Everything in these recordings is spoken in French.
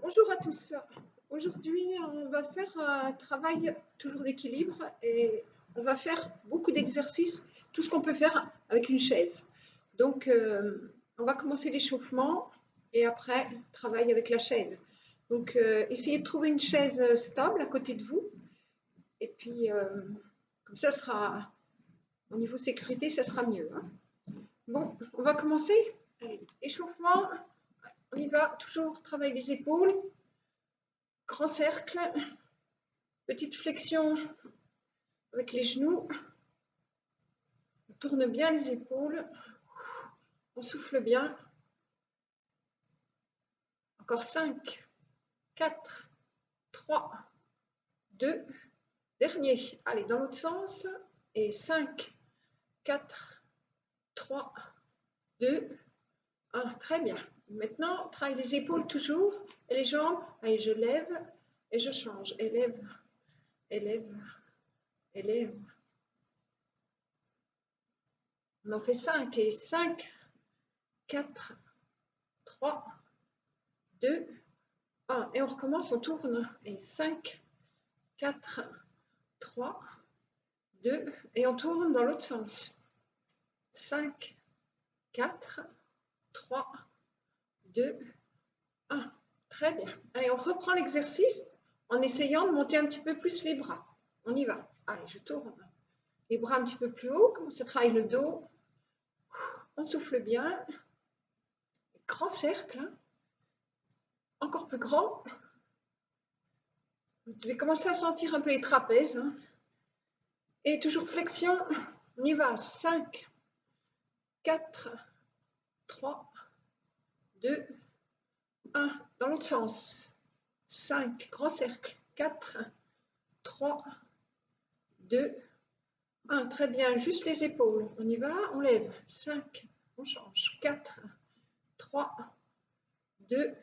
Bonjour à tous. Aujourd'hui, on va faire un travail toujours d'équilibre et on va faire beaucoup d'exercices, tout ce qu'on peut faire avec une chaise. Donc, on va commencer l'échauffement et après, travail avec la chaise. Donc, essayez de trouver une chaise stable à côté de vous et puis, comme ça sera, au niveau sécurité, ça sera mieux, hein. Bon, on va commencer. Allez, échauffement, on y va, toujours travail des épaules. Grand cercle, petite flexion avec les genoux, on tourne bien les épaules, on souffle bien. Encore 5, 4, 3, 2, dernier. Allez, dans l'autre sens. Et 5, 4, 3, 2, 1. Très bien. Maintenant, on travaille les épaules toujours et les jambes. Allez, je lève et je change. Élève, élève, élève. On en fait 5 et 5, 4, 3, 2, 1. Et on recommence, on tourne. Et 5, 4, 3, 2. Et on tourne dans l'autre sens. 5, 4, 3, 2, 1. Très bien. Allez, on reprend l'exercice en essayant de monter un petit peu plus les bras. On y va. Allez, je tourne. Les bras un petit peu plus haut. Commence à travailler le dos. On souffle bien. Grand cercle. Hein. Encore plus grand. Vous devez commencer à sentir un peu les trapèzes. Hein. Et toujours flexion. On y va. 5, 4, 3, 2, 1. Dans l'autre sens. 5, grand cercle. 4, 3, 2, 1. Très bien. Juste les épaules. On y va. On lève. 5, on change. 4, 3, 2,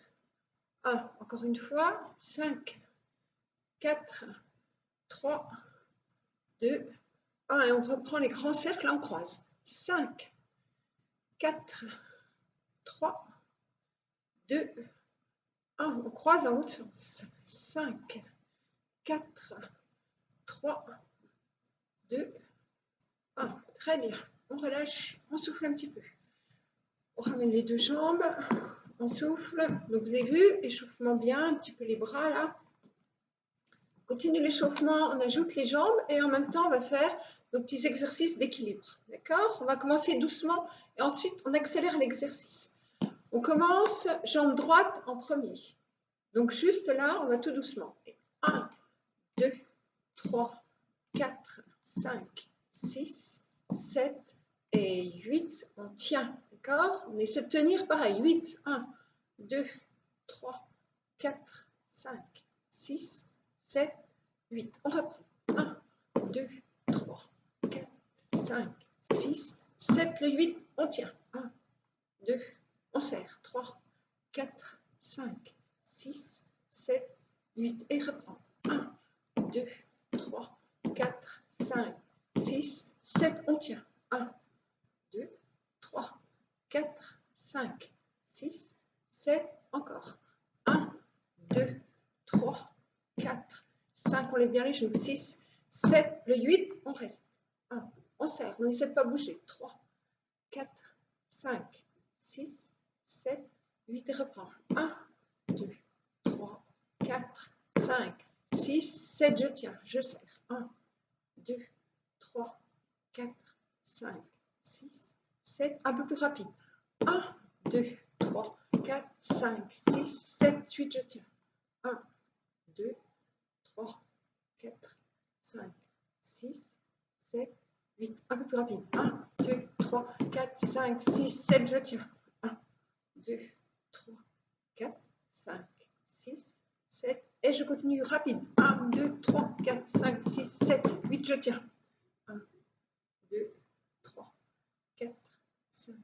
1. Encore une fois. 5, 4, 3, 2, 1. Et on reprend les grands cercles. On croise. 5, 4, 3, 2, 1. On croise dans l'autre sens. 5, 4, 3, 2, 1. Très bien. On relâche. On souffle un petit peu. On ramène les deux jambes. On souffle. Donc vous avez vu, échauffement bien, un petit peu les bras là. On continue l'échauffement, on ajoute les jambes et en même temps on va faire nos petits exercices d'équilibre. D'accord? On va commencer doucement et ensuite on accélère l'exercice. On commence jambe droite en premier. Donc juste là, on va tout doucement. 1, 2, 3, 4, 5, 6, 7 et 8. On tient. D'accord? On essaie de tenir pareil. 8, 1, 2, 3, 4, 5, 6, 7, 8. On reprend. 1, 2, 3, 4, 5, 6, 7, le 8. On tient. 1, 2, on serre. 3, 4, 5, 6, 7, 8. Et reprend. 1, 2, 3, 4, 5, 6, 7. On tient. 1, 2, 3, 4, 5, 6, 7, encore. 1, 2, 3, 4, 5, on lève bien les genoux. 6, 7, le 8, on reste. 1, on serre, on n'essaie de pas bouger. 3, 4, 5, 6, 7, 8 et reprend. 1, 2, 3, 4, 5, 6, 7, je tiens, je serre. 1, 2, 3, 4, 5, 6, 7, un peu plus rapide. 1, 2, 3, 4, 5, 6, 7, 8, je tiens. 1, 2, 3, 4, 5, 6, 7, 8, un peu plus rapide. 1, 2, 3, 4, 5, 6, 7, je tiens. 1, 2, 3, 4, 5, 6, 7, et je continue rapide. 1, 2, 3, 4, 5, 6, 7, 8, je tiens. 1, 2, 3, 4, 5,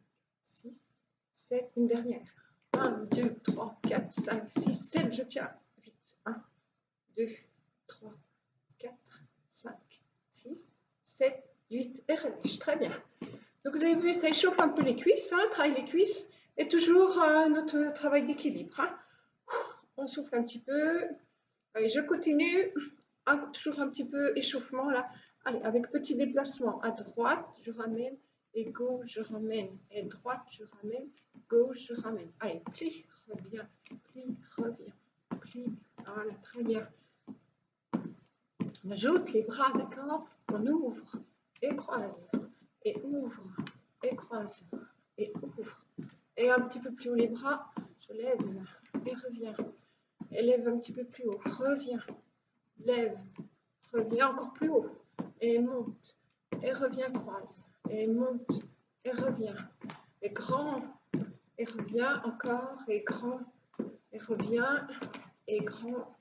6, 7, une dernière. 1, 2, 3, 4, 5, 6, 7, je tiens. 8, 1, 2, 3, 4, 5, 6, 7, 8, et relâche. Très bien. Donc vous avez vu, ça échauffe un peu les cuisses, hein, travaille les cuisses, et toujours notre travail d'équilibre. Hein. On souffle un petit peu. Allez, je continue. Toujours un petit peu échauffement là. Allez, avec petit déplacement à droite, je ramène. Et gauche, je ramène. Et droite, je ramène. Gauche, je ramène. Allez, plie, reviens. Plie, reviens. Plie. Voilà, très bien. On ajoute les bras, d'accord? On ouvre et croise. Et ouvre et croise. Et ouvre. Et un petit peu plus haut les bras. Je lève et reviens. Et lève un petit peu plus haut. Reviens. Lève. Reviens encore plus haut. Et monte. Et reviens, croise. Et monte. Et reviens. Et grand. Et reviens encore. Et grand. Et reviens. Et grand.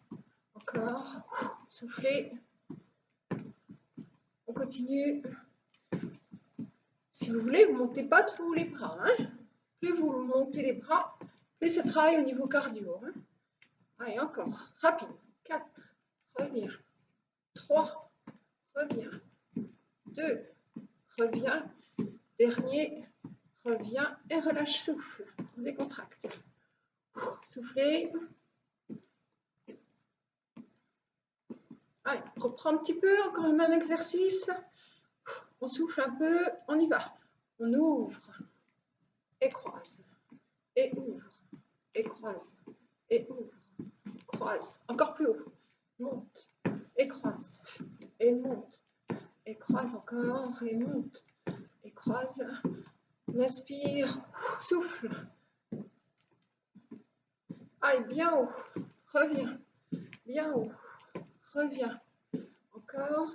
Encore. Soufflez. On continue. Si vous voulez, vous ne montez pas trop les bras. Hein. Plus vous montez les bras, plus ça travaille au niveau cardio. Hein. Allez, encore. Rapide. 4. Reviens. 3. Reviens. 2. Reviens. Dernier. Reviens et relâche. Souffle. On décontracte. Soufflez. Allez, reprends un petit peu. Encore le même exercice. On souffle un peu. On y va. On ouvre. Et croise. Et ouvre. Et croise. Et ouvre. Croise. Encore plus haut. Monte. Et croise. Et monte. Et croise encore. Et monte. Et croise. On inspire. Souffle. Allez, bien haut. Reviens. Bien haut. Reviens. Encore.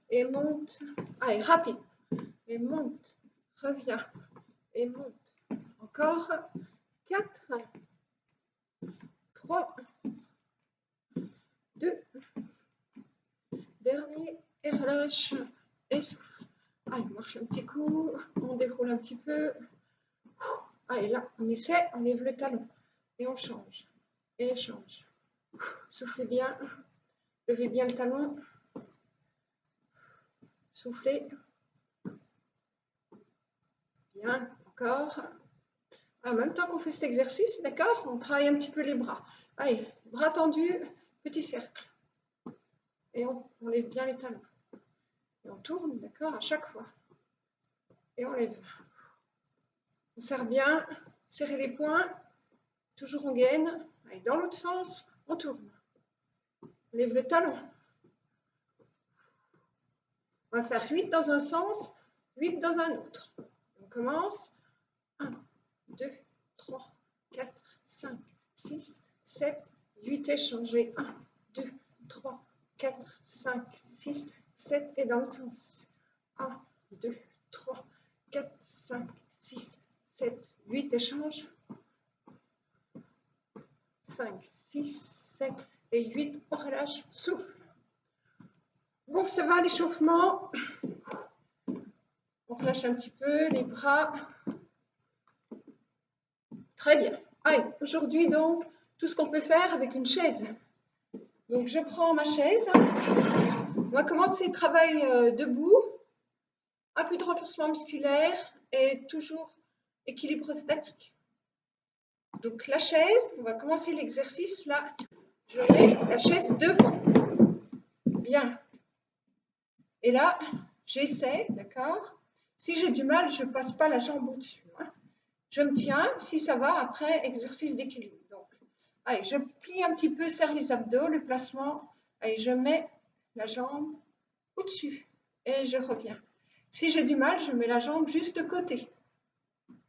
Et monte. Allez, rapide. Et monte. Reviens. Et monte. Encore. 4. 3. 2. Dernier. Et relâche. Et souffle. Allez, marche un petit coup. On déroule un petit peu. Allez, là, on essaie. On lève le talon. Et on change. Et change. Soufflez bien. Levez bien le talon. Soufflez. Bien, encore. En même temps qu'on fait cet exercice, d'accord, on travaille un petit peu les bras. Allez, bras tendus, petit cercle. Et on lève bien les talons. Et on tourne, d'accord, à chaque fois. Et on lève. On serre bien, serrez les poings. Toujours en gaine. Allez, dans l'autre sens, on tourne. On lève le talon. On va faire 8 dans un sens, 8 dans un autre. On commence. 1, 2, 3, 4, 5, 6, 7, 8 échangés. 1, 2, 3, 4, 5, 6, 7 et dans le sens. 1, 2, 3, 4, 5, 6, 7, 8 échanges. 5, 6, 7 et 8, on relâche, souffle. Bon, ça va l'échauffement. On relâche un petit peu les bras. Très bien. Allez, aujourd'hui donc, tout ce qu'on peut faire avec une chaise. Donc je prends ma chaise. On va commencer le travail debout. Un peu de renforcement musculaire et toujours équilibre statique. Donc la chaise, on va commencer l'exercice là. Je mets la chaise devant. Bien. Et là, j'essaie, d'accord? Si j'ai du mal, je ne passe pas la jambe au-dessus. Hein. Je me tiens, si ça va, après, exercice d'équilibre. Donc, allez, je plie un petit peu, serre les abdos, le placement. Allez, je mets la jambe au-dessus et je reviens. Si j'ai du mal, je mets la jambe juste de côté.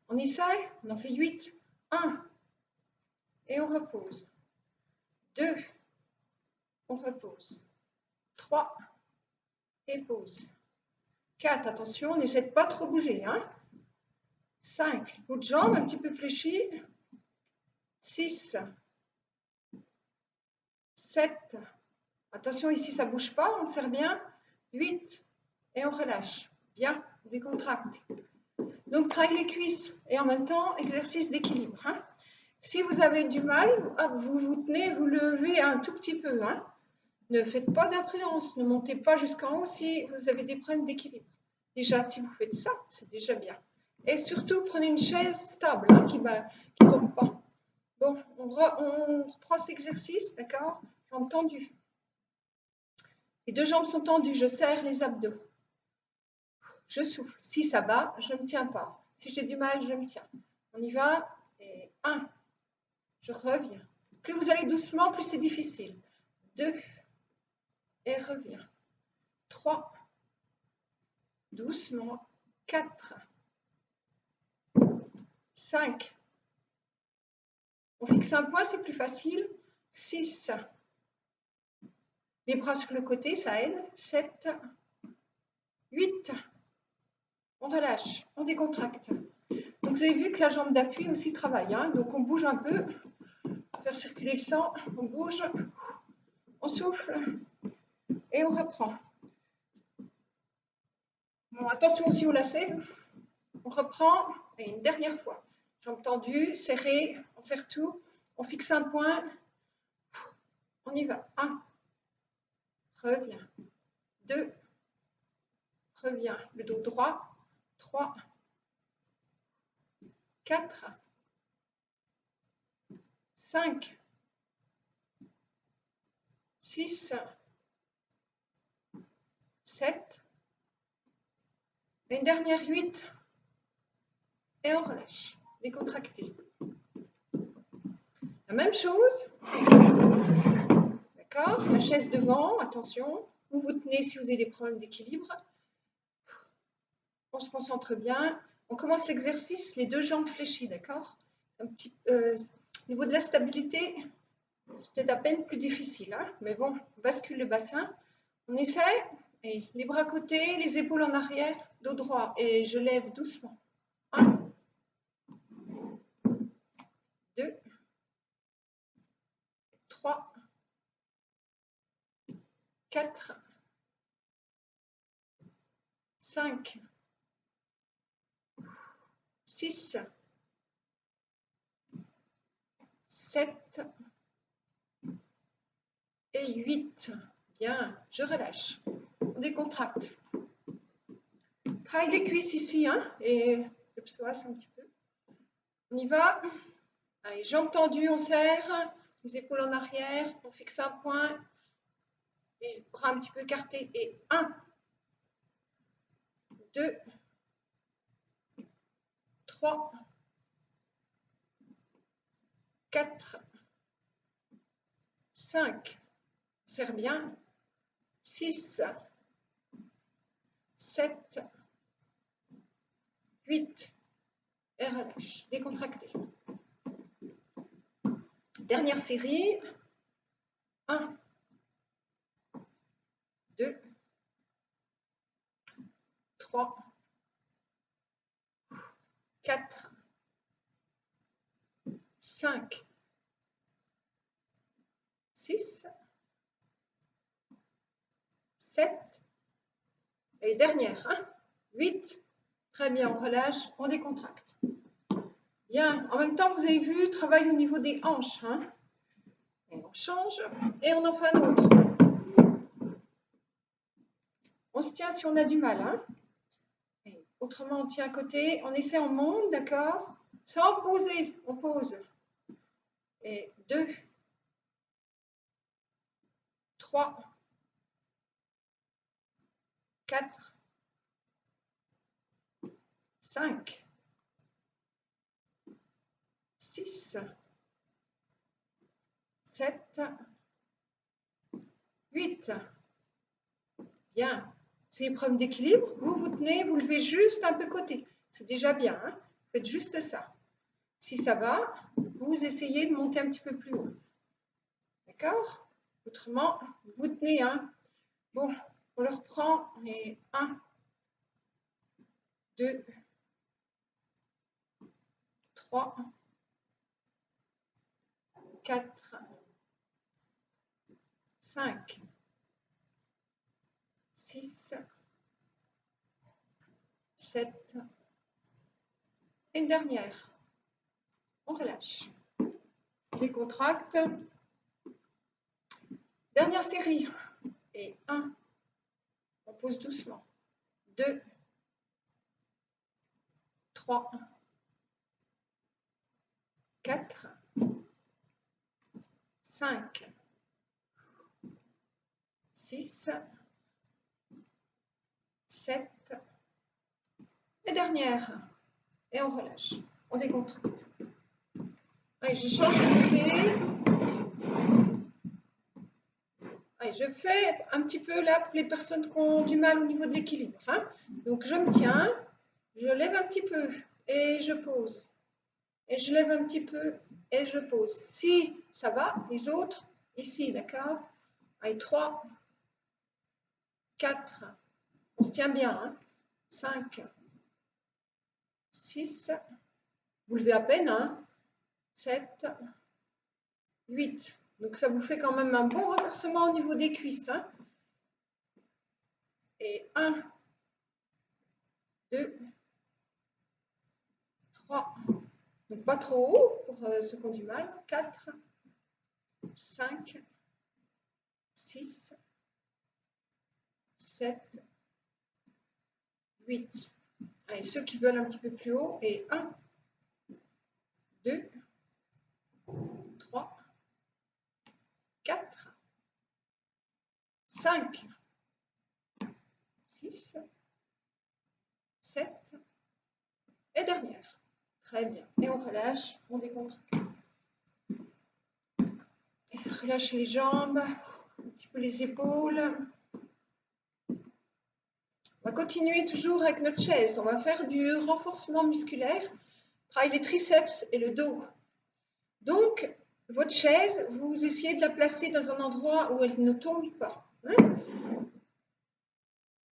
On essaye, on en fait 8. 1, et on repose. 2, on repose. 3, et pause. 4, attention, on n'essaie de pas trop bouger. Hein. 5, bout de jambe un petit peu fléchi. 6, 7, attention ici ça ne bouge pas, on serre bien. 8, et on relâche. Bien, on décontracte. Donc travaille les cuisses et en même temps exercice d'équilibre. Hein. Si vous avez du mal, vous vous tenez, vous levez un tout petit peu. Hein. Ne faites pas d'imprudence, ne montez pas jusqu'en haut si vous avez des problèmes d'équilibre. Déjà, si vous faites ça, c'est déjà bien. Et surtout, prenez une chaise stable, hein, qui ne tombe pas. Bon, on reprend cet exercice, d'accord? Jambes tendues. Les deux jambes sont tendues, je serre les abdos. Je souffle. Si ça bat, je ne me tiens pas. Si j'ai du mal, je me tiens. On y va. Et 1, je reviens. Plus vous allez doucement, plus c'est difficile. 2, et reviens. 3, doucement. 4, 5. On fixe un point, c'est plus facile. 6. Les bras sur le côté, ça aide. 7, 8. On relâche, on décontracte. Donc vous avez vu que la jambe d'appui aussi travaille. Hein, donc on bouge un peu, pour faire circuler le sang. On bouge, on souffle et on reprend. Bon, attention aussi au lacet. On reprend et une dernière fois. Jambes tendues, serrées, on serre tout. On fixe un point. On y va. 1, reviens. 2, reviens. Le dos droit. 3, 4, 5, 6, 7, une dernière 8, et on relâche, décontracté. La même chose, d'accord, la chaise devant, attention, vous vous tenez si vous avez des problèmes d'équilibre. On se concentre bien, on commence l'exercice, les deux jambes fléchies, d'accord. Un petit au niveau de la stabilité, c'est peut-être à peine plus difficile, hein, mais bon, on bascule le bassin, on essaie, et les bras côtés, les épaules en arrière, dos droit, et je lève doucement. 1, 2, 3, 4, 5, 6, 7 et 8. Bien, je relâche. On décontracte. Travaille les cuisses ici, hein, et le psoas un petit peu. On y va. Allez, jambes tendues, on serre. Les épaules en arrière, on fixe un point. Les bras un petit peu écartés. Et 1, 2, 3, 4, 5. On serre bien. 6, 7, 8. Et relâche. Décontracté. Dernière série. 1, 2, 3, 4, 5, 6, 7, et dernière, hein, 8. Très bien, on relâche, on décontracte. Bien, en même temps, vous avez vu, travail au niveau des hanches. Hein. Et on change et on en fait un autre. On se tient si on a du mal. Hein. Et autrement, on tient à côté, on essaie, on monte, d'accord? Sans poser, on pose. Et 2, 3, 4, 5, 6, 7, 8. Bien. C'est une problème d'équilibre. Vous tenez, vous levez juste un peu côté. C'est déjà bien. Hein. Faites juste ça. Si ça va, vous essayez de monter un petit peu plus haut. D'accord? Autrement, vous tenez. Hein. Bon, on le reprend. Et 1, 2, 3, 4, 5, 6, 7. Et une dernière. On relâche. Décontracte. Dernière série. Et 1. On pose doucement. 2, 3, 4, 5, 6, 7, et dernière. Et on relâche, on décontracte. Allez, je change de côté. Allez, je fais un petit peu là pour les personnes qui ont du mal au niveau de l'équilibre. Hein. Donc je me tiens, je lève un petit peu et je pose. Et je lève un petit peu et je pose. Si ça va, les autres, ici, d'accord? Allez, 3, 4, on se tient bien, hein? 5, 6, vous levez à peine, hein? 7, 8. Donc ça vous fait quand même un bon renversement au niveau des cuisses. Hein? Et 1, 2, 3. Donc pas trop haut pour ceux qui ont du mal. 4, 5, 6, 7, 8. Allez, ceux qui veulent un petit peu plus haut. Et 1, 2, 3, 4, 5, 6, 7, et dernière. Très bien. Et on relâche, on décontracte. Et relâche les jambes, un petit peu les épaules. On va continuer toujours avec notre chaise. On va faire du renforcement musculaire. Travaille les triceps et le dos. Donc, votre chaise, vous essayez de la placer dans un endroit où elle ne tombe pas. Hein?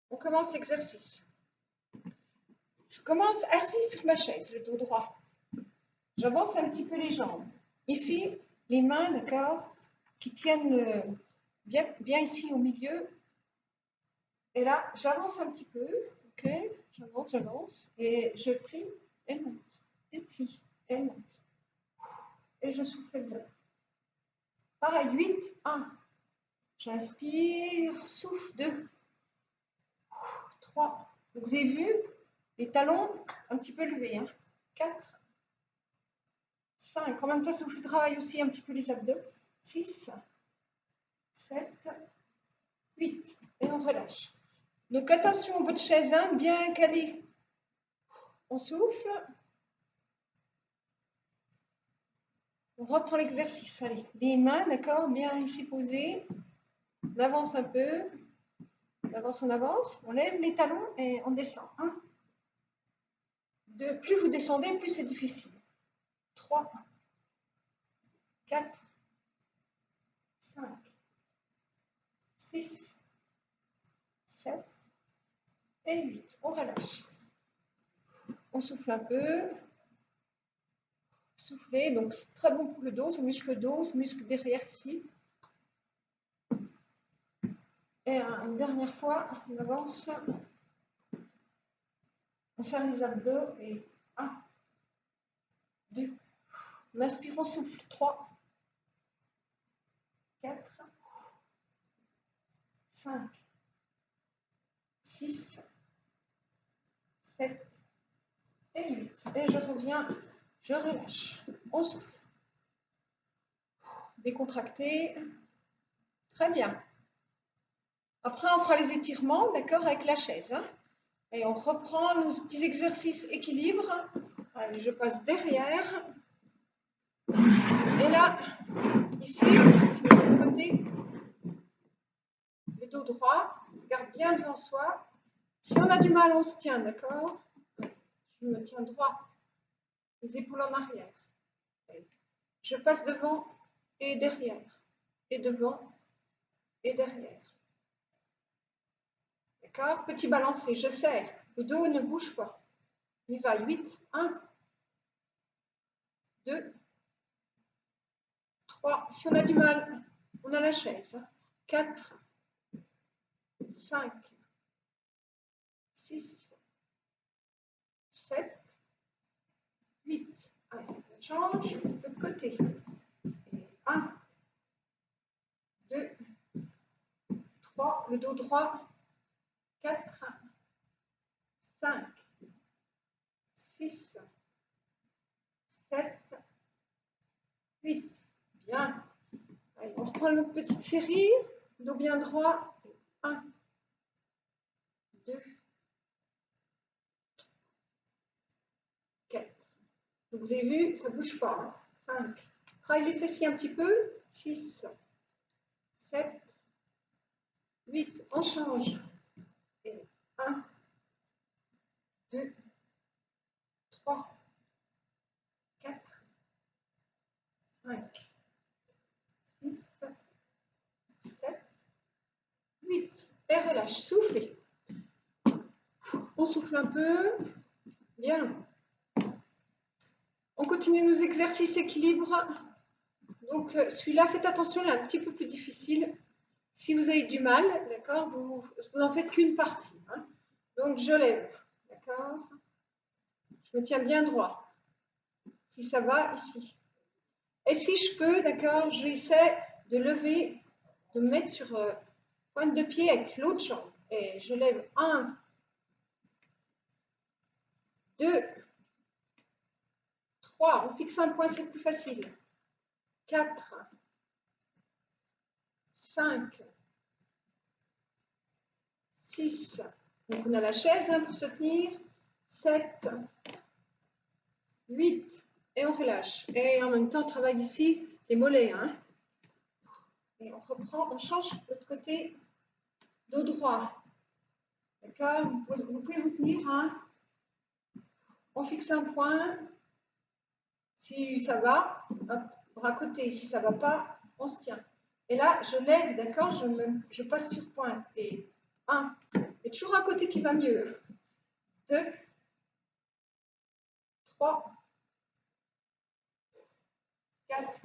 On commence l'exercice. Je commence assis sur ma chaise, le dos droit. J'avance un petit peu les jambes. Ici, les mains, d'accord, qui tiennent bien ici au milieu. Et là, j'avance un petit peu. Ok, j'avance. Et je plie et monte. Et plie et monte. Et je souffle bien. Pareil, 8, 1. J'inspire, souffle, 2, 3. Donc, vous avez vu, les talons un petit peu levés. Hein. 4, 5. En même temps, ça vous travaille aussi un petit peu les abdos. 6, 7, 8. Et on relâche. Donc, attention, votre chaise, hein, bien calée. On souffle. On reprend l'exercice. Allez, les mains, d'accord, bien ici posées. On avance un peu. On avance. On lève les talons et on descend. 1, 2. Plus vous descendez, plus c'est difficile. 3, 4, 5, 6, 7 et 8. On relâche. On souffle un peu. Soufflez. Donc, c'est très bon pour le dos, ce muscle dos, ce muscle derrière ici. Et une dernière fois, on avance. On serre les abdos et 1, 2. On inspire, on souffle. 3, 4, 5, 6, 7 et 8. Et je reviens, je relâche. On souffle. Décontracté. Très bien. Après, on fera les étirements, d'accord, avec la chaise. Hein. Et on reprend nos petits exercices équilibre. Allez, je passe derrière. Et là, ici, je mets de côté le dos droit. Garde bien devant soi. Si on a du mal, on se tient, d'accord? Je me tiens droit. Les épaules en arrière. Je passe devant et derrière. Et devant et derrière. D'accord? Petit balancé, je serre. Le dos ne bouge pas. On y va. 8, 1, 2, 3. Si on a du mal, on a la chaise. 4, 5, 6, 7, 8. Allez, on change de côté. 1, 2, 3. Le dos droit. 4, 5, 6, 7, 8. Bien. pour notre petite série. Dos bien droit. 1, 2, 4. Donc, vous avez vu, ça ne bouge pas. 5. Travaille les fessiers un petit peu. 6, 7, 8. On change. 1, 2, 3, 4, 5, 6, 7, 8. Et relâche. Soufflez. On souffle un peu. Bien. On continue nos exercices équilibre. Donc, celui-là, faites attention, il est un petit peu plus difficile. Si vous avez du mal, d'accord, vous n'en faites qu'une partie. Hein. Donc, je lève. D'accord. Je me tiens bien droit. Si ça va, ici. Et si je peux, d'accord, j'essaie de lever, de me mettre sur pointe de pied avec l'autre jambe. Et je lève 1, 2, 3. On fixe un point, c'est plus facile. 4, 5, 6. Donc on a la chaise hein, pour se tenir. 7, 8. Et on relâche. Et en même temps, on travaille ici les mollets. Hein. Et on reprend, on change de l'autre côté, dos droit. D'accord, vous pouvez vous tenir. Hein. On fixe un point. Si ça va, hop, bras côté. Si ça ne va pas, on se tient. Et là, je lève, d'accord, je passe sur point. Et 1. Et toujours un côté qui va mieux. 2, 3, 4,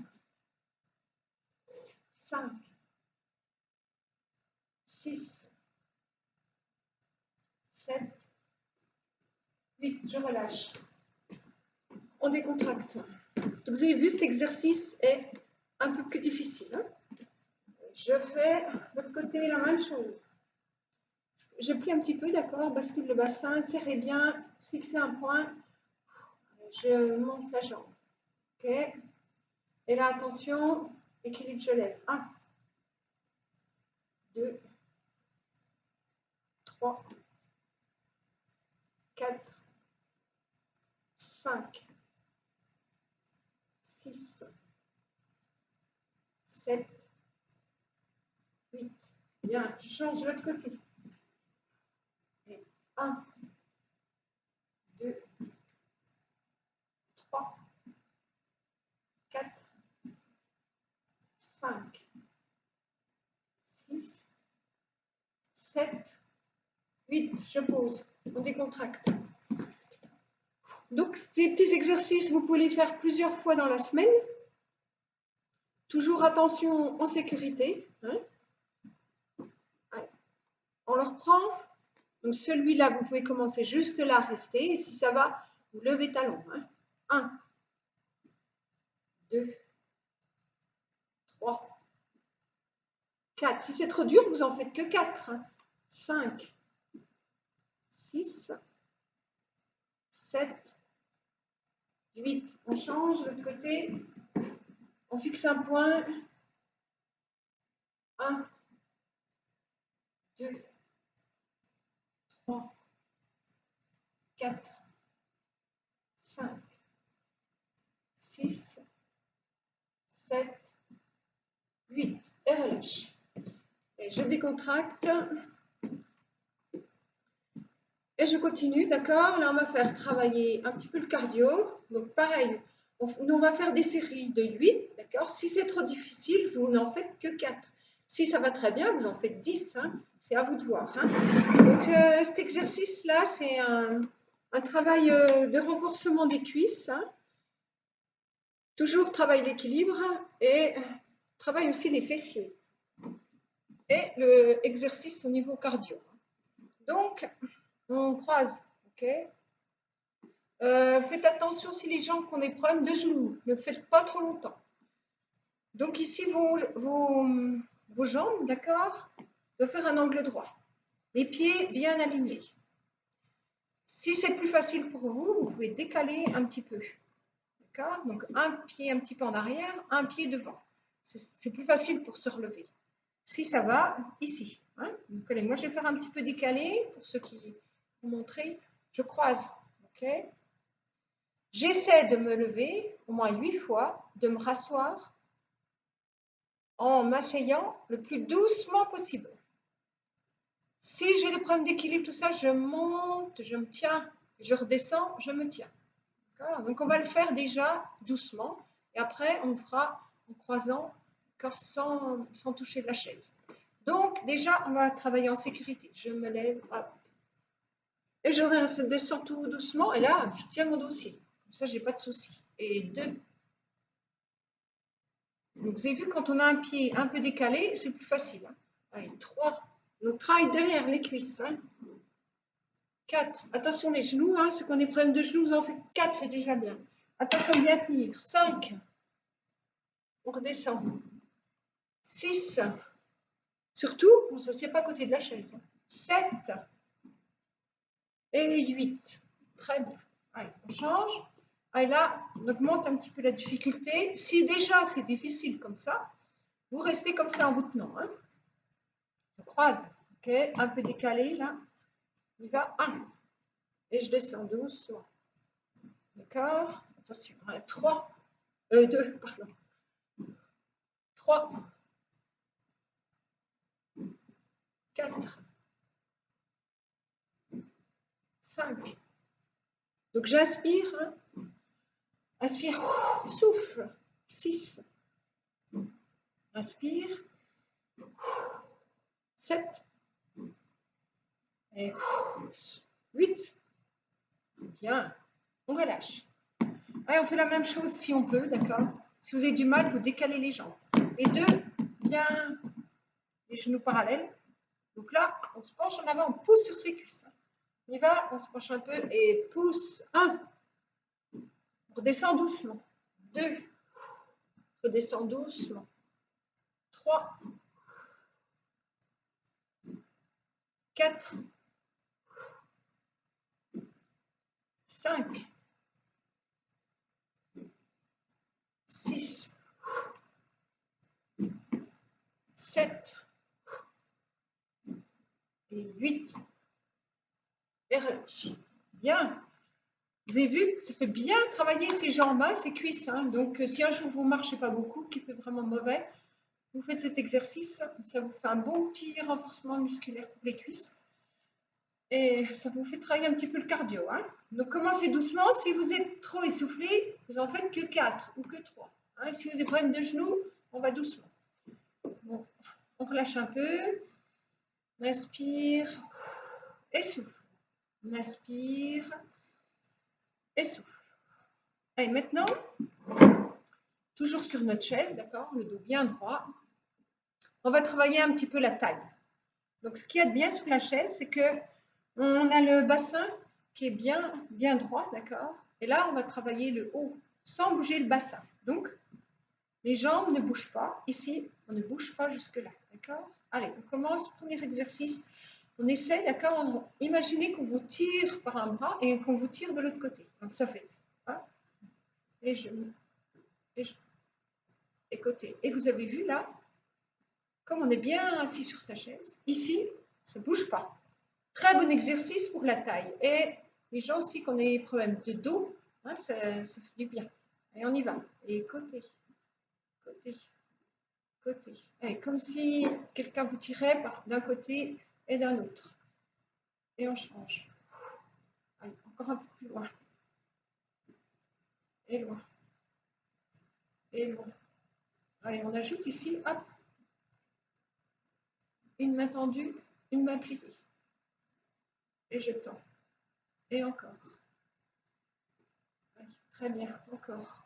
5, 6, 7, 8. Je relâche. On décontracte. Donc, vous avez vu, cet exercice est un peu plus difficile. Hein. Je fais de l'autre côté la même chose. Je plie un petit peu, d'accord, bascule le bassin, serrez bien, fixez un point. Je monte la jambe. OK. Et là, attention, équilibre, je lève. 1, 2, 3, 4, 5, 6, 7, 8. Bien, je change de l'autre côté. 1, 2, 3, 4, 5, 6, 7, 8. Je pose. On décontracte. Donc, ces petits exercices, vous pouvez les faire plusieurs fois dans la semaine. Toujours attention en sécurité. Hein. Allez. On le reprend. Donc, celui-là, vous pouvez commencer juste là, rester. Et si ça va, vous levez talon. Hein. 1, 2, 3, 4. Si c'est trop dur, vous en faites que 4. Hein. 5, 6, 7, 8. On change de l'autre côté. On fixe un point. 1, 2, 3, 4, 5, 6, 7, 8. Et relâche. Et je décontracte. Et je continue, d'accord? Là, on va faire travailler un petit peu le cardio. Donc, pareil, on va faire des séries de 8, d'accord? Si c'est trop difficile, vous n'en faites que 4. Si ça va très bien, vous en faites 10. Hein? C'est à vous de voir. Hein? Donc, cet exercice-là, c'est un travail de renforcement des cuisses. Hein? Toujours travail l'équilibre et travail aussi les fessiers. Et l'exercice au niveau cardio. Donc, on croise, ok? Faites attention si les gens qui ont des problèmes de genoux, ne faites pas trop longtemps. Donc ici, vos jambes, d'accord, doivent faire un angle droit. Les pieds bien alignés. Si c'est plus facile pour vous, vous pouvez décaler un petit peu. D'accord? Donc un pied un petit peu en arrière, un pied devant. C'est plus facile pour se relever. Si ça va, ici. Hein. Donc, allez, moi, je vais faire un petit peu décalé pour ceux qui vous montrer. Je croise. OK. J'essaie de me lever au moins 8 fois, de me rasseoir en m'asseyant le plus doucement possible. Si j'ai des problèmes d'équilibre, tout ça, je monte, je me tiens, je redescends, je me tiens. Donc, on va le faire déjà doucement. Et après, on le fera en croisant, sans toucher la chaise. Donc, déjà, on va travailler en sécurité. Je me lève, hop. Et je redescends tout doucement. Et là, je tiens mon dossier. Comme ça, je n'ai pas de souci. Et 2. Donc, vous avez vu, quand on a un pied un peu décalé, c'est plus facile. Hein. Allez, 3. Donc, travaille derrière les cuisses. Hein. 4. Attention les genoux. Hein. Ceux qui ont des problèmes de genoux, vous en faites 4, c'est déjà bien. Attention, bien tenir. 5. On redescend. 6. Surtout, on ne s'assied pas à côté de la chaise. 7 et 8. Très bien. Allez, on change. Allez, là, on augmente un petit peu la difficulté. Si déjà c'est difficile comme ça, vous restez comme ça en vous tenant. Hein. Je croise. Ok, un peu décalé là. On y va. 1. Et je descends doucement. D'accord. Attention. 3. 2, pardon. 3. 4. 5. Donc j'inspire. Hein. Inspire. Souffle. 6. Inspire. 7. Et 8. Bien. On relâche. Allez, on fait la même chose si on peut, d'accord? Si vous avez du mal, vous décalez les jambes. Et 2, bien les genoux parallèles. Donc là, on se penche en avant, on pousse sur ses cuisses. On y va, on se penche un peu et pousse. 1. On redescend doucement. 2. Redescend doucement. 3. 4. 5. 6. 7. Et 8. Et relâche. Bien. Vous avez vu que ça fait bien travailler ses jambes, hein, ses cuisses. Hein. Donc, si un jour vous ne marchez pas beaucoup, qui fait vraiment mauvais, vous faites cet exercice. Ça vous fait un bon petit renforcement musculaire pour les cuisses. Et ça vous fait travailler un petit peu le cardio. Hein. Donc, commencez doucement. Si vous êtes trop essoufflé, vous n'en faites que 4 ou que 3. Hein. Si vous avez des problèmes de genoux, on va doucement. Bon, on relâche un peu. On inspire et souffle. On inspire et souffle. Allez, maintenant, toujours sur notre chaise, d'accord, le dos bien droit, on va travailler un petit peu la taille. Donc, ce qu'il y a de bien sur la chaise, c'est que on a le bassin qui est bien droit, d'accord. Et là, on va travailler le haut sans bouger le bassin. Donc, les jambes ne bougent pas. Ici, on ne bouge pas jusque-là, d'accord. Allez, on commence. Premier exercice. On essaie, d'accord. Imaginez qu'on vous tire par un bras et qu'on vous tire de l'autre côté. Donc, ça fait et genoux, et côté. Et vous avez vu là, comme on est bien assis sur sa chaise, ici, ça ne bouge pas. Très bon exercice pour la taille. Et les gens aussi qui ont des problèmes de dos, hein, ça fait du bien. Et on y va. Et côté, côté, côté. Et comme si quelqu'un vous tirait d'un côté et d'un autre. Et on change. Allez, encore un peu plus loin. Et loin. Et loin. Allez, on ajoute ici, hop, une main tendue, une main pliée. Et je tends. Et encore. Allez, très bien, encore.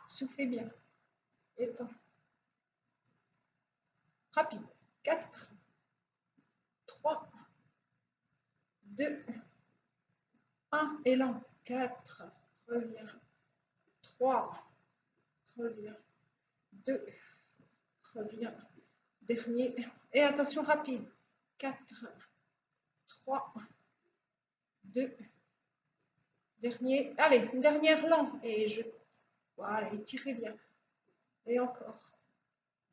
Soufflez bien. Et tend. Rapide. 4, 3, 2, 1. Et lent. 4, reviens. 3, reviens. 2, reviens. Dernier. Et attention rapide. 4, 3, 2, dernier. Allez, une dernière lent. Et je. Voilà, étirez bien. Et encore.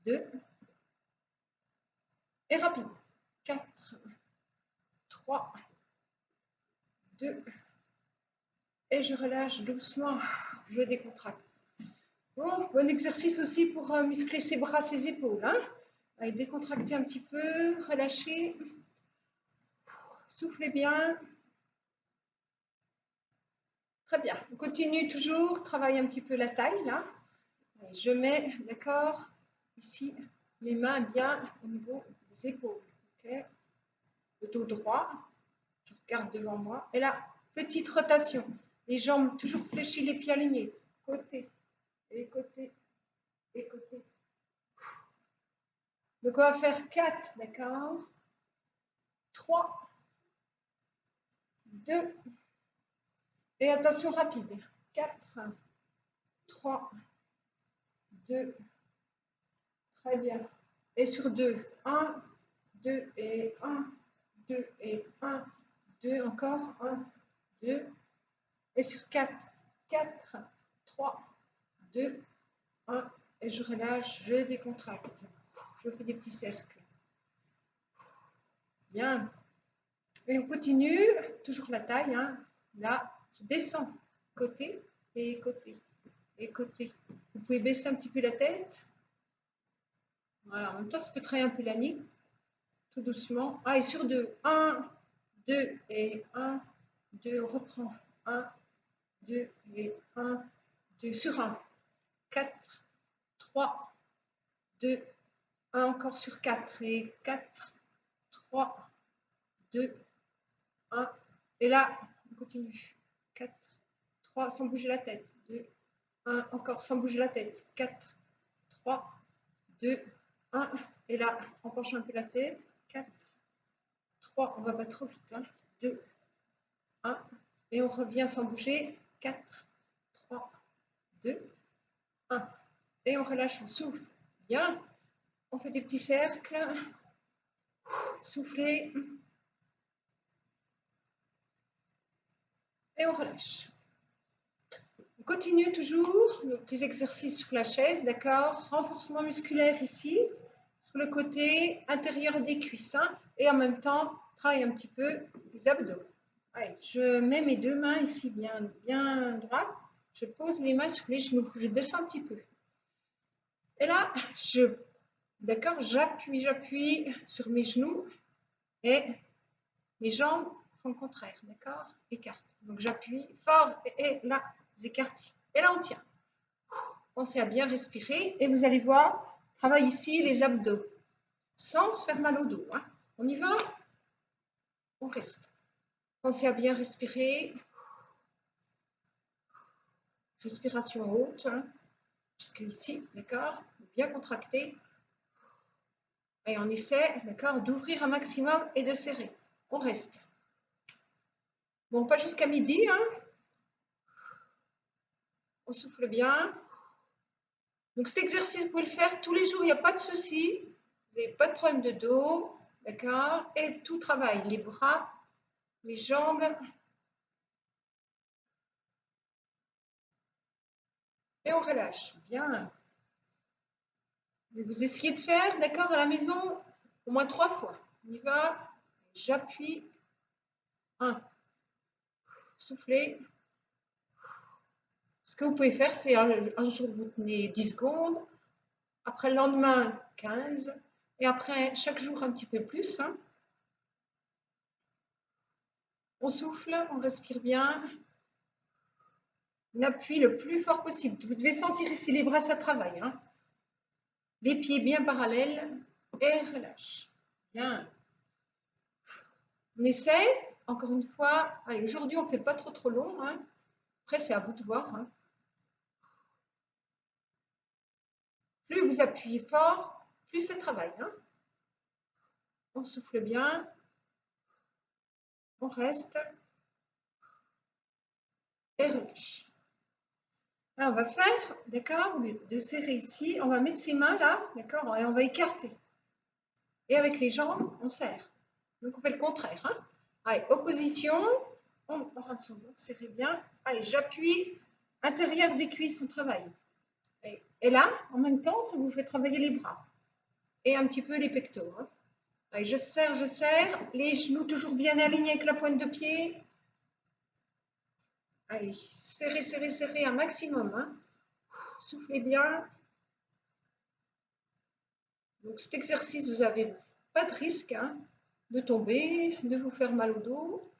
2. Et rapide. 4, 3, 2. Et je relâche doucement. Je décontracte. Bon exercice aussi pour muscler ses bras, ses épaules. Hein. Allez, décontractez un petit peu, relâchez. Soufflez bien. Très bien. On continue toujours. Travaille un petit peu la taille, là. Allez, je mets, d'accord, ici, mes mains bien au niveau des épaules. Okay. Le dos droit. Je regarde devant moi. Et là, petite rotation. Les jambes toujours fléchies, les pieds alignés. Côté, et côté, et côté. Donc, on va faire 4, d'accord. 3, 2, et attention rapide. 4, 3, 2, très bien. Et sur 2, 1, 2 et 1, 2 et 1, 2 encore, 1, 2. Et sur 4, 4, 3, 2, 1. Et je relâche, je décontracte. Je fais des petits cercles. Bien. Et on continue, toujours la taille. Hein. Là, je descends. Côté et côté. Et côté. Vous pouvez baisser un petit peu la tête. Voilà, en même temps, ça peut travailler un peu la nuque. Tout doucement. Ah, et sur 2. 1, 2 et 1, 2. On reprend. 1, 2 et 1, 2. Sur 1. 4, 3, 2, 1. Encore sur 4. Et 4, 3, 2, 1. Et là, on continue. 4, 3, sans bouger la tête. 2, 1. Encore sans bouger la tête. 4, 3, 2, 1. Et là, on penche un peu la tête. 4, 3, on va pas trop vite. Hein. 2, 1. Et on revient sans bouger. 4, 3, 2, 1. Et on relâche, on souffle. Bien. On fait des petits cercles. Soufflez. Et on relâche. On continue toujours nos petits exercices sur la chaise, d'accord? Renforcement musculaire ici, sur le côté intérieur des cuisses. Hein, et en même temps, travaille un petit peu les abdos. Allez, je mets mes deux mains ici bien droites. Je pose les mains sur les genoux. Je descends un petit peu. Et là, d'accord, j'appuie sur mes genoux et mes jambes font le contraire, d'accord? Écarte. Donc j'appuie fort et là, vous écartez. Et là, on tient. Pensez à bien respirer et vous allez voir, travaille ici les abdos, sans se faire mal au dos. Hein. On y va? On reste. Pensez à bien respirer. Respiration haute, hein, puisque ici, d'accord, bien contracté. Et on essaie, d'accord, d'ouvrir un maximum et de serrer. On reste. Bon, pas jusqu'à midi, hein. On souffle bien. Donc cet exercice, vous pouvez le faire tous les jours, il n'y a pas de souci. Vous n'avez pas de problème de dos, d'accord. Et tout travaille, les bras, les jambes. Et on relâche, bien. Vous essayez de faire, d'accord, à la maison, au moins 3 fois. On y va, j'appuie. 1. Soufflez. Ce que vous pouvez faire, c'est un jour vous tenez 10 secondes, après le lendemain 15, et après chaque jour un petit peu plus. Hein. On souffle, on respire bien. On appuie le plus fort possible. Vous devez sentir ici les bras, ça travaille. Hein. Les pieds bien parallèles et relâche. Bien. On essaie, encore une fois. Allez, aujourd'hui, on ne fait pas trop long. Hein. Après, c'est à vous de voir. Hein. Plus vous appuyez fort, plus ça travaille. Hein. On souffle bien. On reste. Et relâche. Là, on va faire, d'accord, de serrer ici. On va mettre ses mains là, d'accord, et on va écarter. Et avec les jambes, on serre. Donc, on fait le contraire. Hein. Allez, opposition. On rentre son dos, serrez bien. Allez, j'appuie. Intérieur des cuisses, on travaille. Et Et là, en même temps, ça vous fait travailler les bras et un petit peu les pectoraux. Hein. Allez, je serre, les genoux toujours bien alignés avec la pointe de pied. Allez, serrez, serrez, serrez un maximum. Hein. Soufflez bien. Donc cet exercice, vous n'avez pas de risque hein, de tomber, de vous faire mal au dos.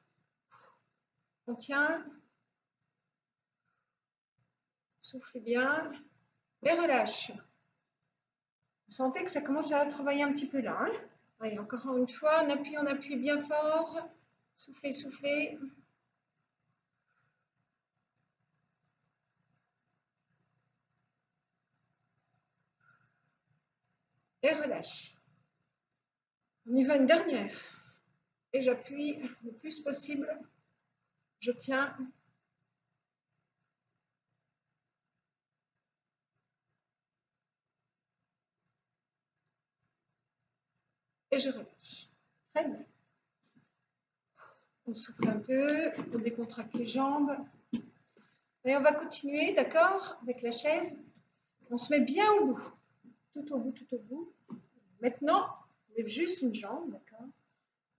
On tient. Soufflez bien et relâche. Vous sentez que ça commence à travailler un petit peu là. Hein. Allez, encore une fois, on appuie bien fort. Soufflez, soufflez. Et relâche. On y va une dernière. Et j'appuie le plus possible. Je tiens. Et je relâche. Très bien. On souffle un peu, on décontracte les jambes. Et on va continuer, d'accord, avec la chaise. On se met bien au bout. Tout au bout, tout au bout. Maintenant, on lève juste une jambe, d'accord.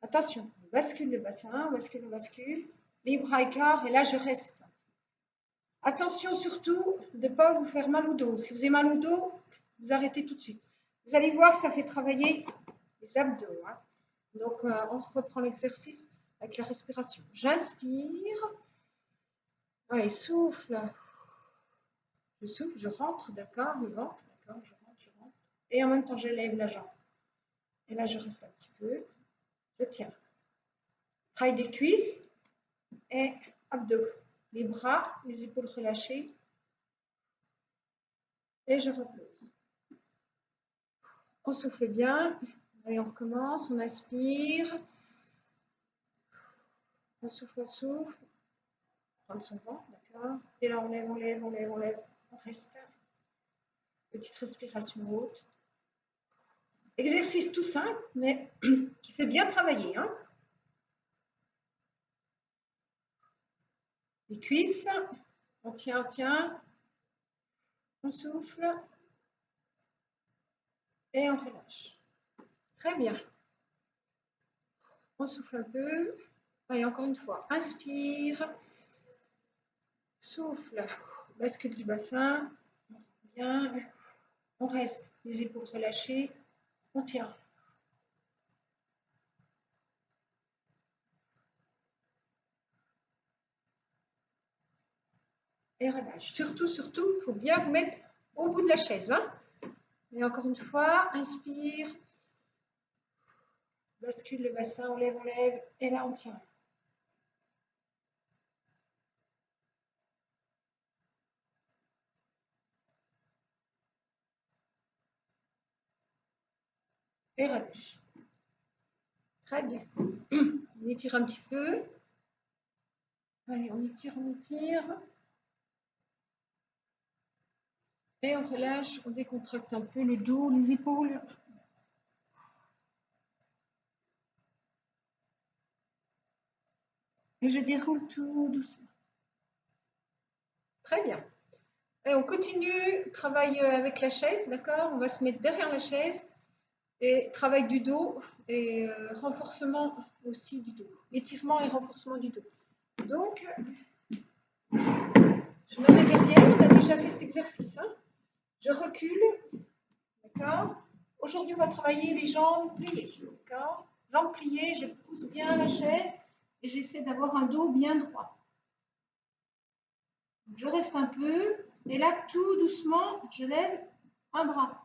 Attention, on bascule le bassin, on bascule. Les bras écarts, et là, je reste. Attention surtout de ne pas vous faire mal au dos. Si vous avez mal au dos, vous arrêtez tout de suite. Vous allez voir, ça fait travailler les abdos. Hein. Donc, on reprend l'exercice avec la respiration. J'inspire. Allez, souffle. Je souffle, je rentre, d'accord, le ventre, d'accord, je rentre. Et en même temps, je lève la jambe. Et là, je reste un petit peu. Je tiens. Travail des cuisses et abdos. Les bras, les épaules relâchées. Et je repose. On souffle bien. Allez, on recommence. On inspire. On souffle, on souffle. Prendre son vent, d'accord. Et là, on lève, on lève, on lève, on lève. On reste. Petite respiration haute. Exercice tout simple, mais qui fait bien travailler. Hein. Les cuisses. On tient, on souffle et on relâche. Très bien. On souffle un peu. Allez, encore une fois. Inspire. Souffle. Bascule du bassin. Bien. On reste. Les épaules relâchées. On tient. Et relâche. Surtout, il faut bien vous mettre au bout de la chaise. Hein. Et encore une fois, inspire. Bascule le bassin, on lève. Et là, on tient. Et relâche. Très bien. On étire un petit peu. Allez, on étire. Et on relâche, on décontracte un peu le dos, les épaules. Et je déroule tout doucement. Très bien. Et on continue, travail avec la chaise, d'accord. On va se mettre derrière la chaise et travail du dos et renforcement aussi du dos. Étirement et renforcement du dos. Donc, je me mets derrière, on a déjà fait cet exercice. Hein. Je recule, d'accord. Aujourd'hui, on va travailler les jambes pliées, d'accord. Jambes pliées, je pousse bien la chaise et j'essaie d'avoir un dos bien droit. Je reste un peu et là, tout doucement, je lève un bras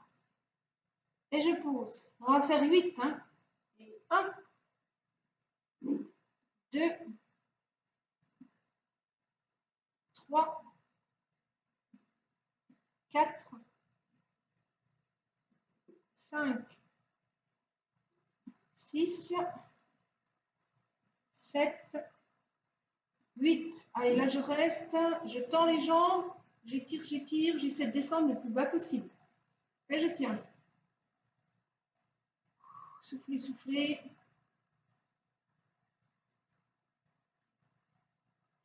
et je pose. On va faire 8. Hein. 1, 2, 3, 4, 5, 6, 7, 8. Allez, là, je reste. Je tends les jambes. J'étire. J'essaie de descendre le plus bas possible. Et je tiens. Soufflez.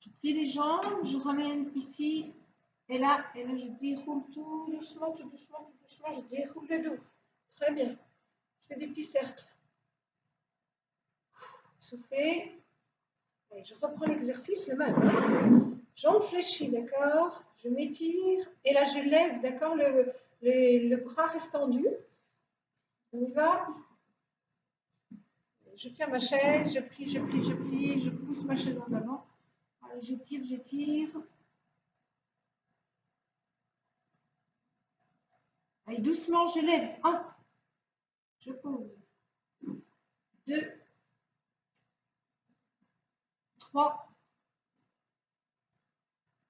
Je plie les jambes. Je ramène ici Et là, je déroule tout doucement, tout doucement, tout doucement. Je déroule le dos. Très bien. Je fais des petits cercles. Soufflez. Et je reprends l'exercice, le même. Jambes fléchies, d'accord. Je m'étire. Et là, je lève, d'accord. Le bras reste tendu. On y va. Je tiens ma chaise, je plie, je plie, je plie. Je pousse ma chaise en avant. Allez, j'étire, j'étire. Allez, doucement, je lève. 1. Je pose. 2. 3.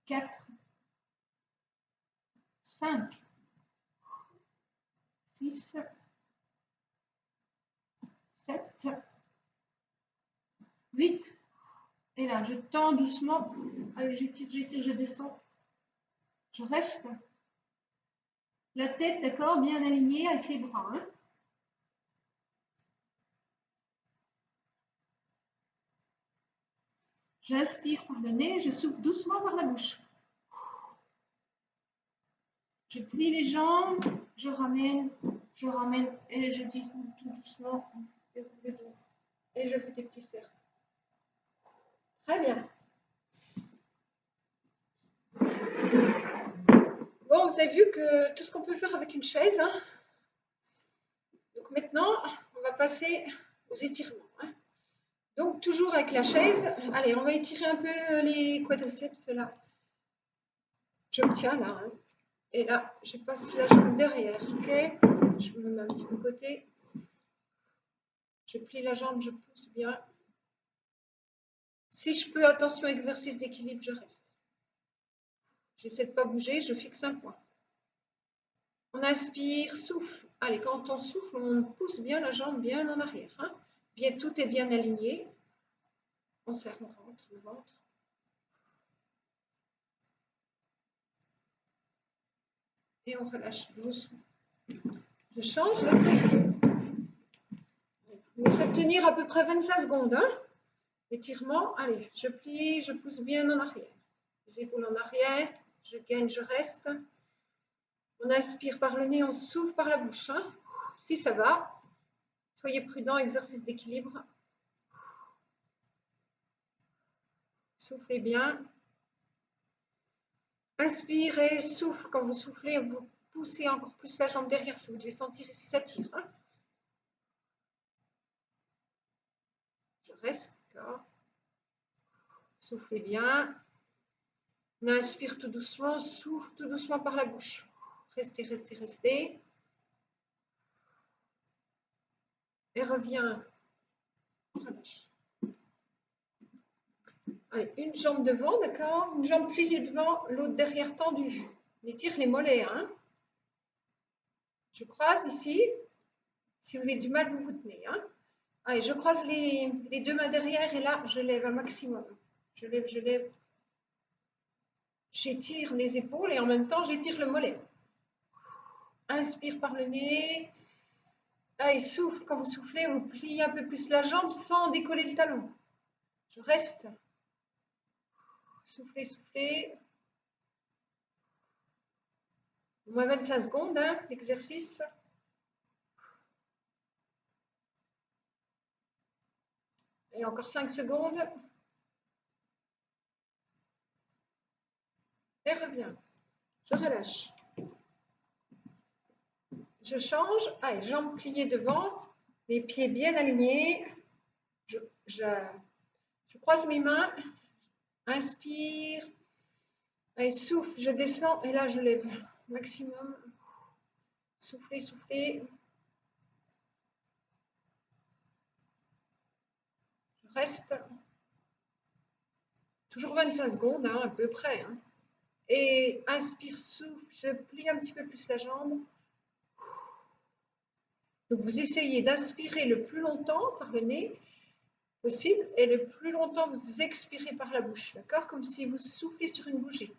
4. 5. 6. 7. 8. Et là, je tends doucement. Allez, j'étire, j'étire, je descends. Je reste. La tête, d'accord, bien alignée avec les bras. Hein. J'inspire par le nez, je souffle doucement par la bouche. Je plie les jambes, je ramène, et je déroule tout doucement. Et je fais des petits cercles. Très bien. Bon, vous avez vu que tout ce qu'on peut faire avec une chaise. Hein. Donc maintenant, on va passer aux étirements. Hein. Donc toujours avec la chaise. Allez, on va étirer un peu les quadriceps là. Je me tiens là. Hein. Et là, je passe la jambe derrière. Ok. Je me mets un petit peu de côté. Je plie la jambe, je pousse bien. Si je peux, attention, exercice d'équilibre, je reste. J'essaie de ne pas bouger, je fixe un point. On inspire, souffle. Allez, quand on souffle, on pousse bien la jambe bien en arrière. Hein. Bien, tout est bien aligné. On serre, on rentre, le ventre. Et on relâche doucement. Je change le côté. On essaie de tenir à peu près 25 secondes. Hein. Étirement, allez, je plie, je pousse bien en arrière. Les épaules en arrière, je gagne, je reste. On inspire par le nez, on souffle par la bouche. Hein. Si ça va, soyez prudent, exercice d'équilibre. Soufflez bien. Inspirez, souffle. Quand vous soufflez, vous poussez encore plus la jambe derrière. Si vous devez sentir ici, ça tire. Hein. Je reste. D'accord. Soufflez bien. On inspire tout doucement, souffle tout doucement par la bouche. Restez, restez, restez. Et reviens. Relâche. Allez, une jambe devant, d'accord. Une jambe pliée devant, l'autre derrière tendue. On étire les mollets. Hein. Je croise ici. Si vous avez du mal, vous vous tenez. Hein. Allez, je croise les 2 mains derrière et là, je lève un maximum. Je lève, je lève. J'étire les épaules et en même temps, j'étire le mollet. Inspire par le nez. Allez, souffle. Quand vous soufflez, vous pliez un peu plus la jambe sans décoller le talon. Je reste. Soufflez, soufflez. Au moins 25 secondes, hein, l'exercice. Et encore 5 secondes. Et reviens. Je relâche. Je change. Allez, jambes pliées devant. Les pieds bien alignés. Je croise mes mains. Inspire. Allez, souffle. Je descends. Et là, je lève. Maximum. Soufflez, soufflez. Je reste. Toujours 25 secondes, hein, à peu près. Hein. Et inspire, souffle. Je plie un petit peu plus la jambe. Donc, vous essayez d'inspirer le plus longtemps par le nez possible et le plus longtemps vous expirez par la bouche, d'accord? Comme si vous souffliez sur une bougie.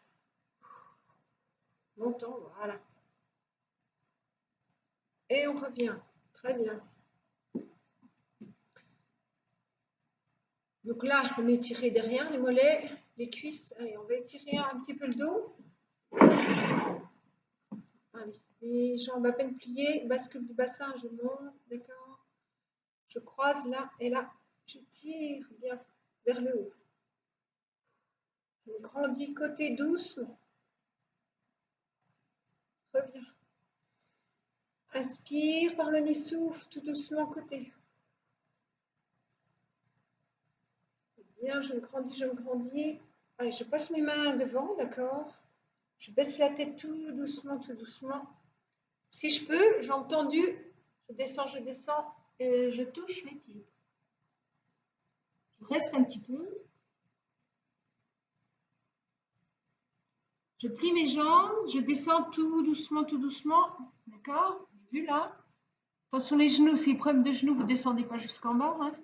Longtemps, voilà. Et on revient. Très bien. Donc là, on étire derrière les mollets, les cuisses. Allez, on va étirer un petit peu le dos. Allez, les jambes à peine pliées, bascule du bassin, je monte, d'accord. Je croise là et là, je tire bien vers le haut. Je grandis côté doucement. Reviens. Inspire par le nez, souffle tout doucement côté. Bien, je me grandis, je me grandis. Allez, je passe mes mains devant, d'accord. Je baisse la tête tout doucement, tout doucement. Si je peux, jambes tendues, je descends et je touche les pieds. Je reste un petit peu. Je plie mes jambes, je descends tout doucement, d'accord. Vu là. Attention les genoux, si problème de genoux, vous ne descendez pas jusqu'en bas. Hein.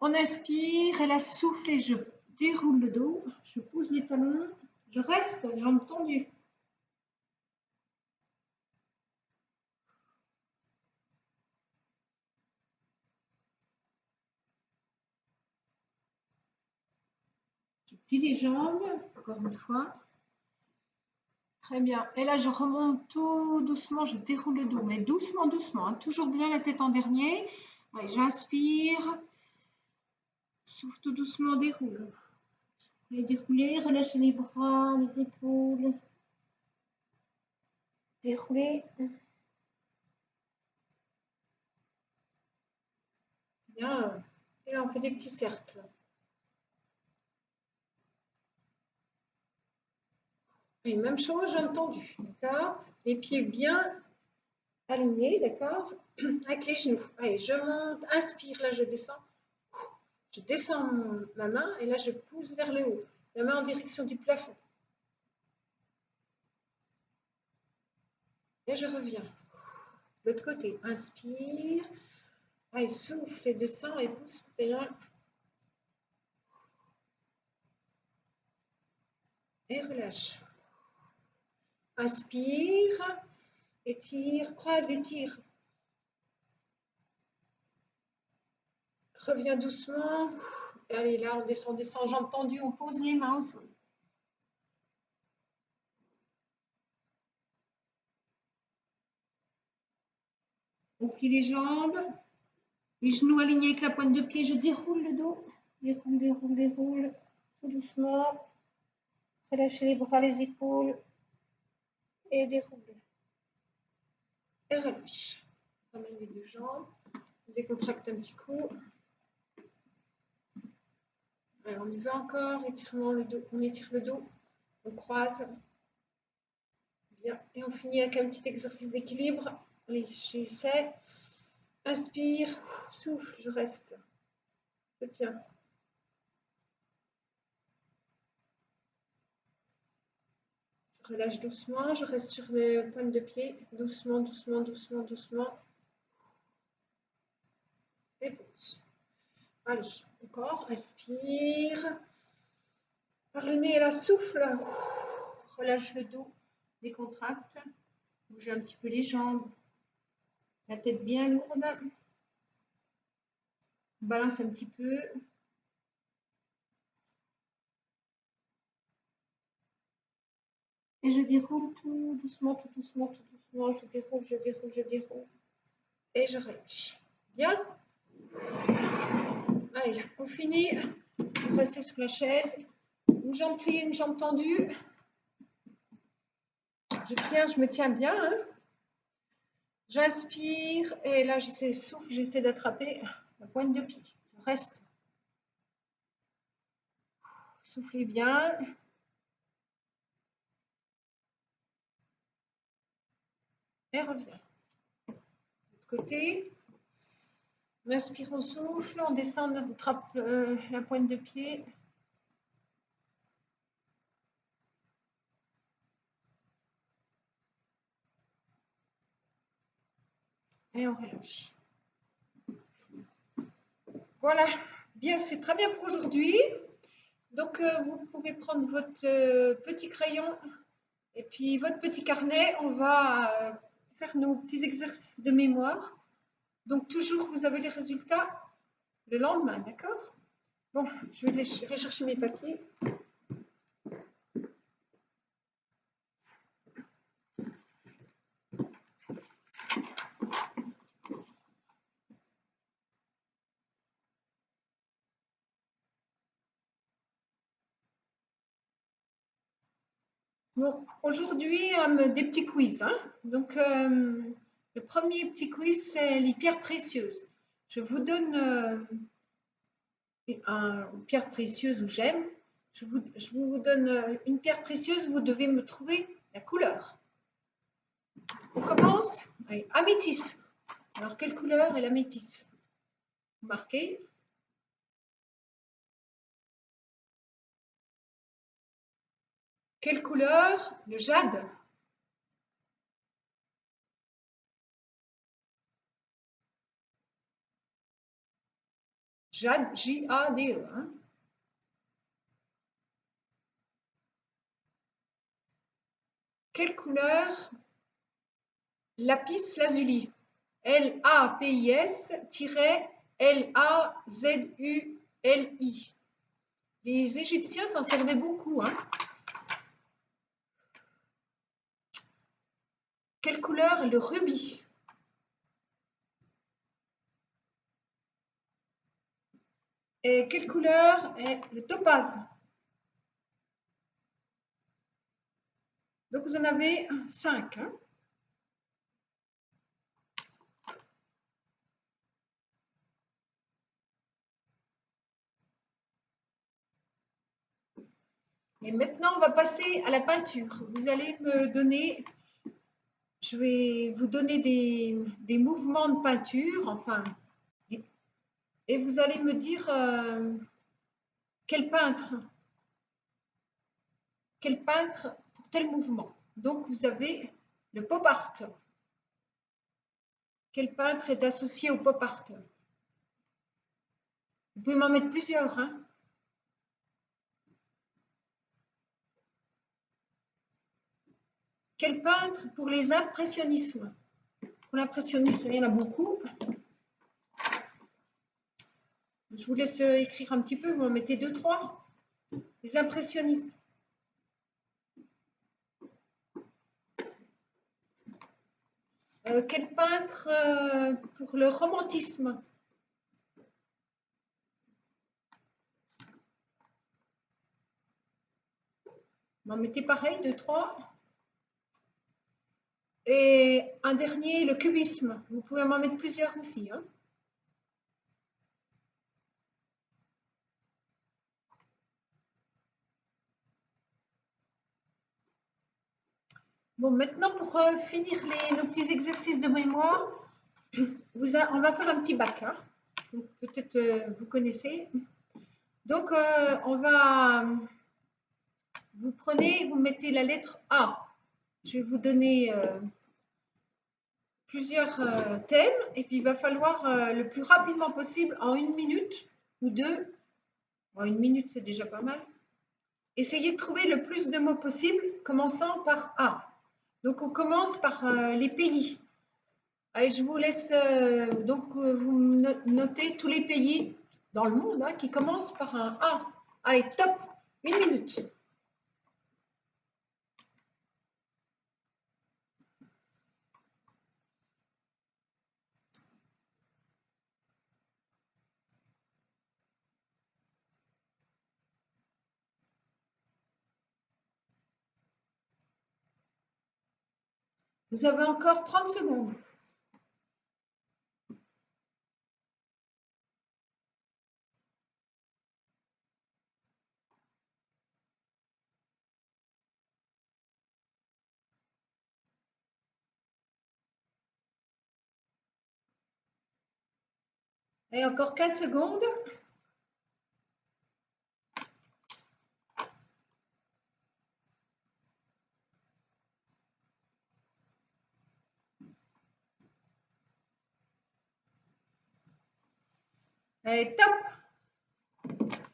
On inspire, et là souffle et je déroule le dos, je pose les talons, je reste, jambes tendues. Je plie les jambes, encore une fois. Très bien. Et là, je remonte tout doucement, je déroule le dos, mais doucement, doucement. Hein. Toujours bien la tête en dernier. J'inspire, souffle tout doucement, déroule. Et dérouler, relâchez les bras, les épaules. Dérouler. Bien. Et là, on fait des petits cercles. Et même chose, jambes tendues, d'accord. Les pieds bien alignés, d'accord, avec les genoux. Allez, je monte, inspire, là je descends. Je descends ma main et là je pousse vers le haut. La main en direction du plafond. Et je reviens. L'autre côté, inspire. Allez, souffle et descend et pousse. Et là. Et relâche. Inspire. Étire, croise, étire. Reviens doucement. Et allez, là, on descend, jambes tendues, on pose les mains au sol. On plie les jambes, les genoux alignés avec la pointe de pied, je déroule le dos. Déroule, déroule, déroule, tout doucement. Relâchez les bras, les épaules. Et déroule. Et relâche. Ramène les deux jambes. Décontracte un petit coup. Alors, on y va encore. Étirement le dos. On étire le dos. On croise. Bien. Et on finit avec un petit exercice d'équilibre. Allez, j'essaie. Inspire. Souffle. Je reste. Je tiens. Je relâche doucement. Je reste sur les pointes de pied. Doucement, doucement, doucement, doucement. Et pause. Allez, encore. Inspire. Par le nez, là, souffle. Relâche le dos. Décontracte. Bougez un petit peu les jambes. La tête bien lourde. Balance un petit peu. Et je déroule tout doucement, tout doucement, tout doucement. Je déroule, je déroule, je déroule. Et je relâche. Bien. Allez, on finit. On s'assied sur la chaise. Une jambe pliée, une jambe tendue. Je me tiens bien. Hein. J'inspire. Et là, j'essaie de souffle, j'essaie d'attraper la pointe de pied. Je reste. Soufflez bien. Et reviens. L'autre côté. On inspire, on souffle, on descend, on attrape la pointe de pied. Et on relâche. Voilà, bien, c'est très bien pour aujourd'hui. Donc, vous pouvez prendre votre petit crayon et puis votre petit carnet. On va faire nos petits exercices de mémoire. Donc, toujours, vous avez les résultats le lendemain, d'accord? Bon, je vais chercher mes papiers. Bon, aujourd'hui, des petits quiz, hein. Donc, le premier petit quiz, c'est les pierres précieuses. Je vous donne une pierre précieuse ou gemme. Je vous donne une pierre précieuse, vous devez me trouver la couleur. On commence avec améthyste. Alors, quelle couleur est l'améthyste? Marquez. Quelle couleur? Le jade. Jade, J-A-D-E. Hein. Quelle couleur? Lapis lazuli. L-A-P-I-S-L-A-Z-U-L-I. Les Égyptiens s'en servaient beaucoup. Hein. Quelle couleur est le rubis? Et quelle couleur est le topaze? Donc vous en avez 5. Hein. Et maintenant, on va passer à la peinture. Vous allez me donner, je vais vous donner des mouvements de peinture, enfin, et vous allez me dire quel peintre pour tel mouvement. Donc, vous avez le pop art. Quel peintre est associé au pop art? Vous pouvez m'en mettre plusieurs. Hein. Quel peintre pour les impressionnismes? Pour l'impressionnisme, il y en a beaucoup. Je vous laisse écrire un petit peu, vous en mettez 2, 3. Les impressionnistes. Quel peintre pour le romantisme? Vous en mettez pareil, 2, 3. Et un dernier, le cubisme. Vous pouvez m'en mettre plusieurs aussi. Hein. Bon, maintenant, pour finir nos petits exercices de mémoire, on va faire un petit bac. Hein. Peut-être vous connaissez. Donc, vous prenez, vous mettez la lettre A. Je vais vous donner plusieurs thèmes et puis il va falloir le plus rapidement possible, en 1 minute ou 2, bon, 1 minute c'est déjà pas mal, essayer de trouver le plus de mots possible commençant par A. Donc on commence par les pays. Allez, je vous laisse vous notez tous les pays dans le monde hein, qui commencent par un A. Allez, top, 1 minute. Vous avez encore 30 secondes. Et encore 15 secondes. Et top.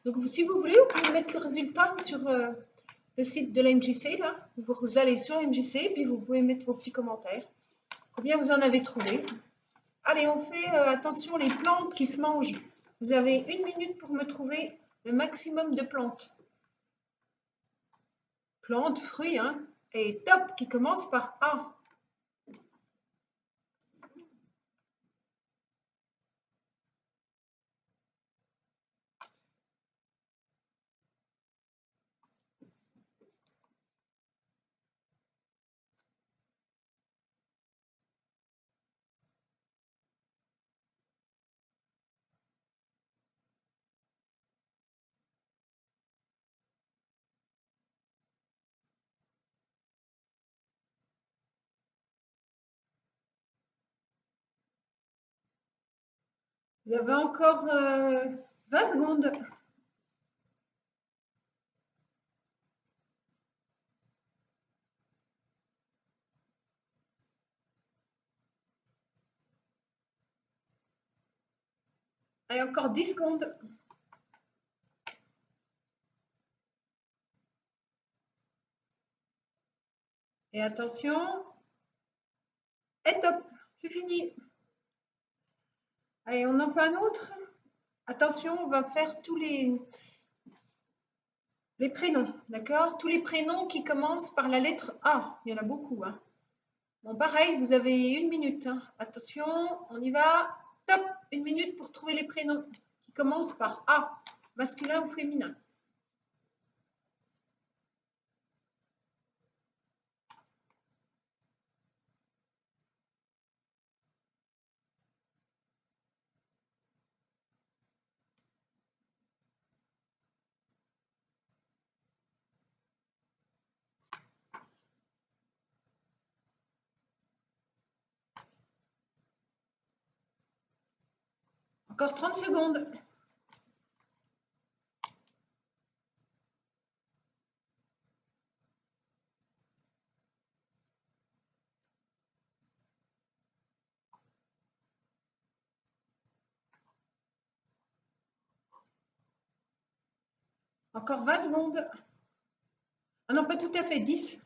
Donc, si vous voulez, vous pouvez mettre le résultat sur le site de la MJC. Là. Vous allez sur la MJC, puis vous pouvez mettre vos petits commentaires. Combien vous en avez trouvé? Allez, on fait attention, les plantes qui se mangent. Vous avez 1 minute pour me trouver le maximum de plantes. Plantes, fruits, hein. Et top, qui commence par A. Vous avez encore 20 secondes. Allez, encore 10 secondes. Et attention. Et top, c'est fini. Allez, on en fait un autre. Attention, on va faire tous les prénoms, d'accord? Tous les prénoms qui commencent par la lettre A. Il y en a beaucoup, hein. Bon, pareil, vous avez 1 minute, hein. Attention, on y va. Top, 1 minute pour trouver les prénoms qui commencent par A, masculin ou féminin. Encore 30 secondes. Encore 20 secondes. Ah non, pas tout à fait, 10.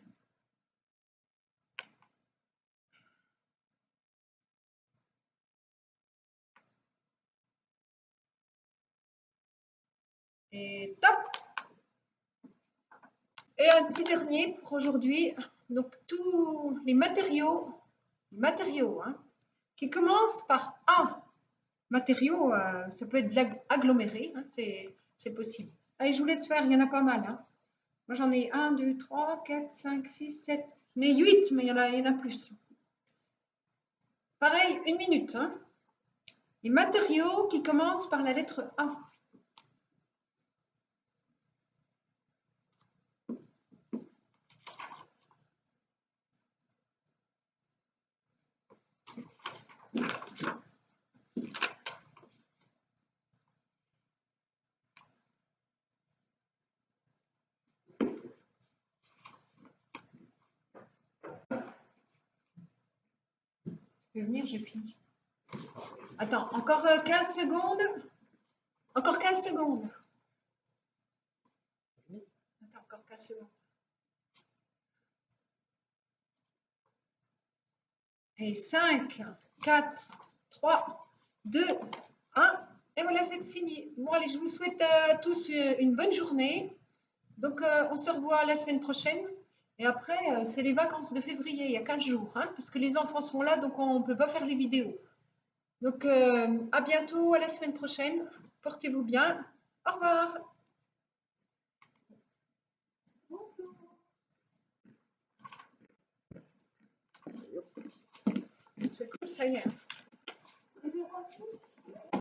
Et top. Et un petit dernier pour aujourd'hui. Donc, tous les matériaux hein, qui commencent par A. Matériaux, ça peut être de aggloméré, hein, c'est possible. Allez, je vous laisse faire, il y en a pas mal. Hein. Moi, j'en ai 1, 2, 3, 4, 5, 6, 7. J'en ai 8, mais il y en a plus. Pareil, 1 minute. Hein. Les matériaux qui commencent par la lettre A. Je vais venir, j'ai fini. Attends, encore 15 secondes. Encore 15 secondes. Attends, encore 15 secondes. Et 5, 4, 3, 2, 1. Et voilà, c'est fini. Bon, allez, je vous souhaite tous une bonne journée. Donc, on se revoit la semaine prochaine. Et après, c'est les vacances de février, il y a 15 jours, hein, parce que les enfants sont là, donc on ne peut pas faire les vidéos. Donc, à bientôt, à la semaine prochaine. Portez-vous bien. Au revoir. C'est cool, ça y est.